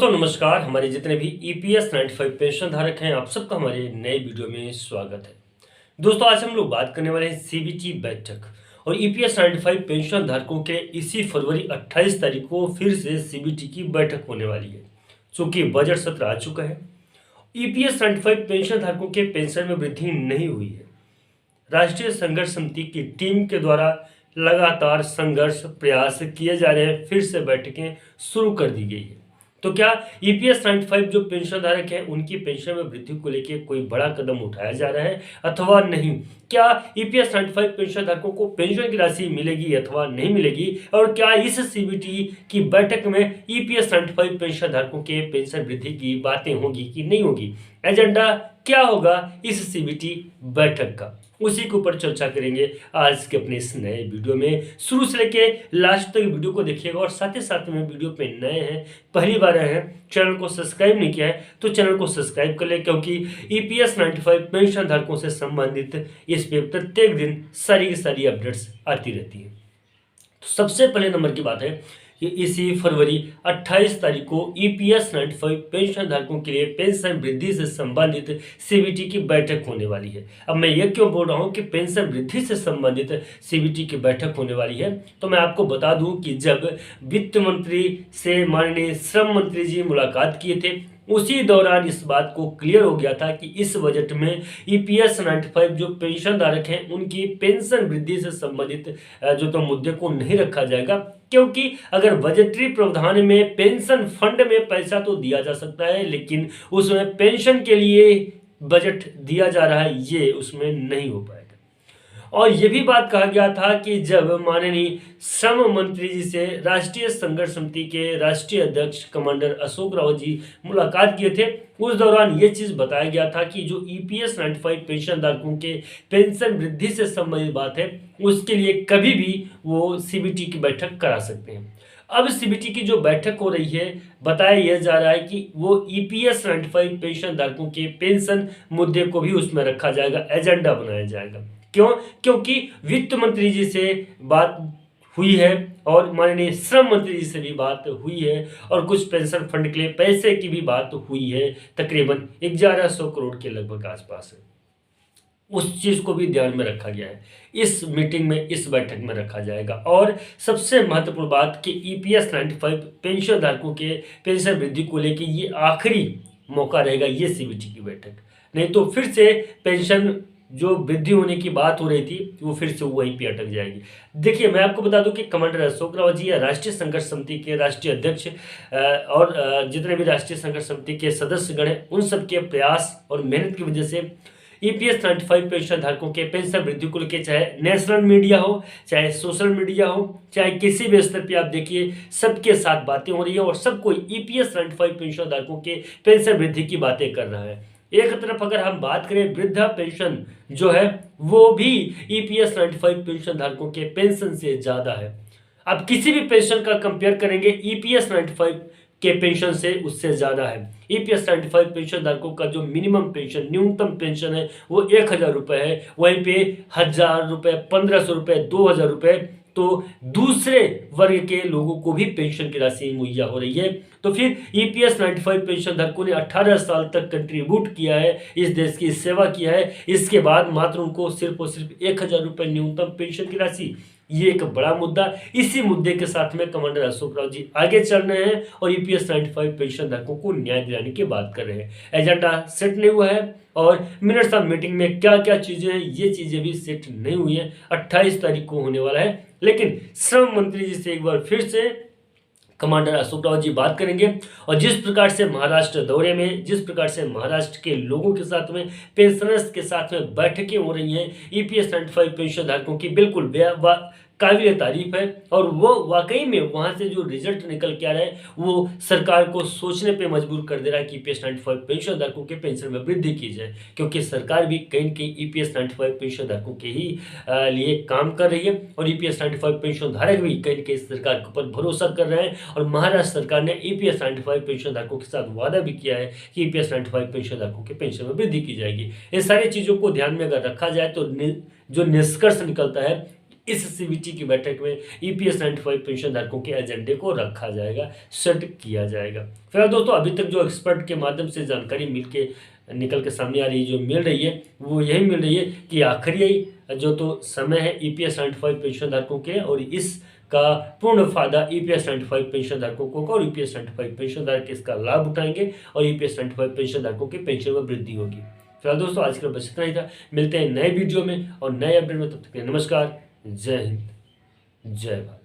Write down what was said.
दोस्तों नमस्कार। हमारे जितने भी ईपीएस 95 पेंशन धारक हैं, आप सबका हमारे नए वीडियो में स्वागत है। दोस्तों आज हम लोग बात करने वाले हैं सीबीटी बैठक और ईपीएस 95 पेंशन धारकों के इसी फरवरी 28 तारीख को फिर से सीबीटी की बैठक होने वाली है। चूंकि बजट सत्र आ चुका है, ईपीएस 95 पेंशन धारकों के पेंशन में वृद्धि नहीं हुई है। राष्ट्रीय संघर्ष समिति की टीम के द्वारा लगातार संघर्ष प्रयास किए जा रहे हैं, फिर से बैठकें शुरू कर दी गई है। तो क्या ईपीएस 95 जो पेंशन धारक है उनकी पेंशन में वृद्धि को लेकर कोई बड़ा कदम उठाया जा रहा है अथवा नहीं? क्या ईपीएस 95 पेंशन धारकों को पेंशन की राशि मिलेगी अथवा नहीं मिलेगी? और क्या इस सीबीटी की बैठक में ईपीएस 95 पेंशन धारकों के पेंशन वृद्धि की बातें होगी कि नहीं होगी? एजेंडा क्या होगा इस सीबीटी बैठक का, उसी के ऊपर चर्चा करेंगे आज के अपने इस नए वीडियो में। शुरू से लेके लास्ट तक वीडियो को देखिएगा और साथ ही साथ में वीडियो पे नए हैं, पहली बार आए हैं, चैनल को सब्सक्राइब नहीं किया है तो चैनल को सब्सक्राइब कर ले, क्योंकि ईपीएस 95 पेंशन धारकों से संबंधित इस पे प्रत्येक दिन सारी की सारी अपडेट्स आती रहती है। तो सबसे पहले नंबर की बात है कि इसी फरवरी 28 तारीख को ईपीएस 95 पेंशन धारकों के लिए पेंशन वृद्धि से संबंधित सीबीटी की बैठक होने वाली है। अब मैं ये क्यों बोल रहा हूँ कि पेंशन वृद्धि से संबंधित सीबीटी की बैठक होने वाली है, तो मैं आपको बता दूं कि जब वित्त मंत्री से माननीय श्रम मंत्री जी मुलाकात किए थे, उसी दौरान इस बात को क्लियर हो गया था कि इस बजट में ईपीएस 95 जो पेंशन धारक हैं उनकी पेंशन वृद्धि से संबंधित जो तो मुद्दे को नहीं रखा जाएगा, क्योंकि अगर बजटरी प्रावधान में पेंशन फंड में पैसा तो दिया जा सकता है, लेकिन उसमें पेंशन के लिए बजट दिया जा रहा है ये उसमें नहीं हो पाएगा। और ये भी बात कहा गया था कि जब माननीय श्रम मंत्री जी से राष्ट्रीय संघर्ष समिति के राष्ट्रीय अध्यक्ष कमांडर अशोक रावत जी मुलाकात किए थे, उस दौरान ये चीज़ बताया गया था कि जो ईपीएस 95 पेंशन धारकों के पेंशन वृद्धि से संबंधित बात है उसके लिए कभी भी वो सीबीटी की बैठक करा सकते हैं। अब सीबीटी की जो बैठक हो रही है, बताया यह जा रहा है कि वो ईपीएस 95 पेंशन धारकों के पेंशन मुद्दे को भी उसमें रखा जाएगा, एजेंडा बनाया जाएगा। क्यों? क्योंकि वित्त मंत्री जी से बात हुई है और माननीय श्रम मंत्री जी से भी बात हुई है और कुछ पेंशन फंड के लिए पैसे की भी बात हुई है, तकरीबन 1100 करोड़ के लगभग आसपास है। उस चीज को भी ध्यान में रखा गया है, इस मीटिंग में, इस बैठक में रखा जाएगा। और सबसे महत्वपूर्ण बात कि ईपीएस 95 पेंशन धारकों के पेंशन वृद्धि को लेकर ये आखिरी मौका रहेगा ये सीबीटी की बैठक, नहीं तो फिर से पेंशन जो वृद्धि होने की बात हो रही थी वो फिर से वहीं पे अटक जाएगी। देखिए मैं आपको बता दूं कि कमांडर अशोक रावत जी या राष्ट्रीय संघर्ष समिति के राष्ट्रीय अध्यक्ष और जितने भी राष्ट्रीय संघर्ष समिति के सदस्यगण हैं उन सब के प्रयास और मेहनत की वजह से ईपीएस 95 पेंशन धारकों के पेंशन वृद्धि को लेकर चाहे नेशनल मीडिया हो, चाहे सोशल मीडिया हो, चाहे किसी भी स्तर पे आप देखिए सबके साथ बातें हो रही है और सब कोई ईपीएस 95 पेंशन धारकों के पेंशन वृद्धि की बातें कर रहा है। एक तरफ अगर हम बात करें वृद्धा पेंशन जो है वो भी ईपीएस 95 पेंशन धारकों के पेंशन से ज्यादा है। आप किसी भी पेंशन का कंपेयर करेंगे ईपीएस 95 के पेंशन से उससे ज्यादा है। ईपीएस 95 पेंशन धारकों का जो मिनिमम पेंशन, न्यूनतम पेंशन है वो 1000 रुपये है, वहीं पे 1000 रुपये, 1500 रुपये, 2000 रुपये तो दूसरे वर्ग के लोगों को भी पेंशन की राशि मुहैया हो रही है। तो फिर ईपीएस 95 पेंशन धारकों ने 18 साल तक कंट्रीब्यूट किया है, इस देश की सेवा किया है, इसके बाद मात्र उनको सिर्फ और सिर्फ 1000 रुपये न्यूनतम पेंशन की राशि, ये एक बड़ा मुद्दा। इसी मुद्दे के साथ में कमांडर अशोक राव जी आगे चल रहे हैं और ईपीएस 95 पेंशन धारकों को न्याय दिलाने की बात कर रहे हैं। एजेंडा सेट नहीं हुआ है और मिनट्स ऑफ मीटिंग में क्या क्या चीजें हैं ये चीजें भी सेट नहीं हुई हैं। 28 तारीख को होने वाला है, लेकिन श्रम मंत्री जी से एक बार फिर से कमांडर अशोक रावत जी बात करेंगे और जिस प्रकार से महाराष्ट्र दौरे में, जिस प्रकार से महाराष्ट्र के लोगों के साथ में, पेंशनर्स के साथ में बैठकें हो रही हैं ईपीएस 95 पेंशन धारकों की, बिल्कुल काबिल तारीफ है। और वो वाकई में वहाँ से जो रिजल्ट निकल के आ रहा है वो सरकार को सोचने पे मजबूर कर दे रहा है कि ईपीएस 95 पेंशन धारकों के पेंशन में वृद्धि की जाए, क्योंकि सरकार भी कहीं न कहीं ईपीएस 95 पेंशन धारकों के ही लिए काम कर रही है और ईपीएस 95 पेंशन धारक भी कहीं न कहीं सरकार के ऊपर भरोसा कर रहे हैं। और महाराष्ट्र सरकार ने ईपीएस 95 पेंशन धारकों के साथ वादा भी किया है कि ईपीएस 95 पेंशन धारकों के पेंशन में वृद्धि की जाएगी। इन सारी चीज़ों को ध्यान में अगर रखा जाए तो जो निष्कर्ष निकलता है इस सीबीटी की बैठक में ईपीएस 95 पेंशन धारकों के एजेंडे को रखा जाएगा, सेट किया जाएगा। फिलहाल दोस्तों अभी तक जो एक्सपर्ट के माध्यम से जानकारी निकल के सामने आ रही है, जो मिल रही है वो यही मिल रही है कि आखिरी जो तो समय है ईपीएस 95 पेंशन धारकों के, और इसका पूर्ण फायदा ईपीएस 95 पेंशन धारकों को होगा और ईपीएस 95 पेंशन धारक इसका लाभ उठाएंगे और ईपीएस 95 पेंशन धारकों की पेंशन में वृद्धि होगी। फिलहाल दोस्तों आज के लिए बस इतना ही था। मिलते हैं नए वीडियो में और नए अपडेट में, तब तक के लिए नमस्कार, जय हिंद, जय भारत।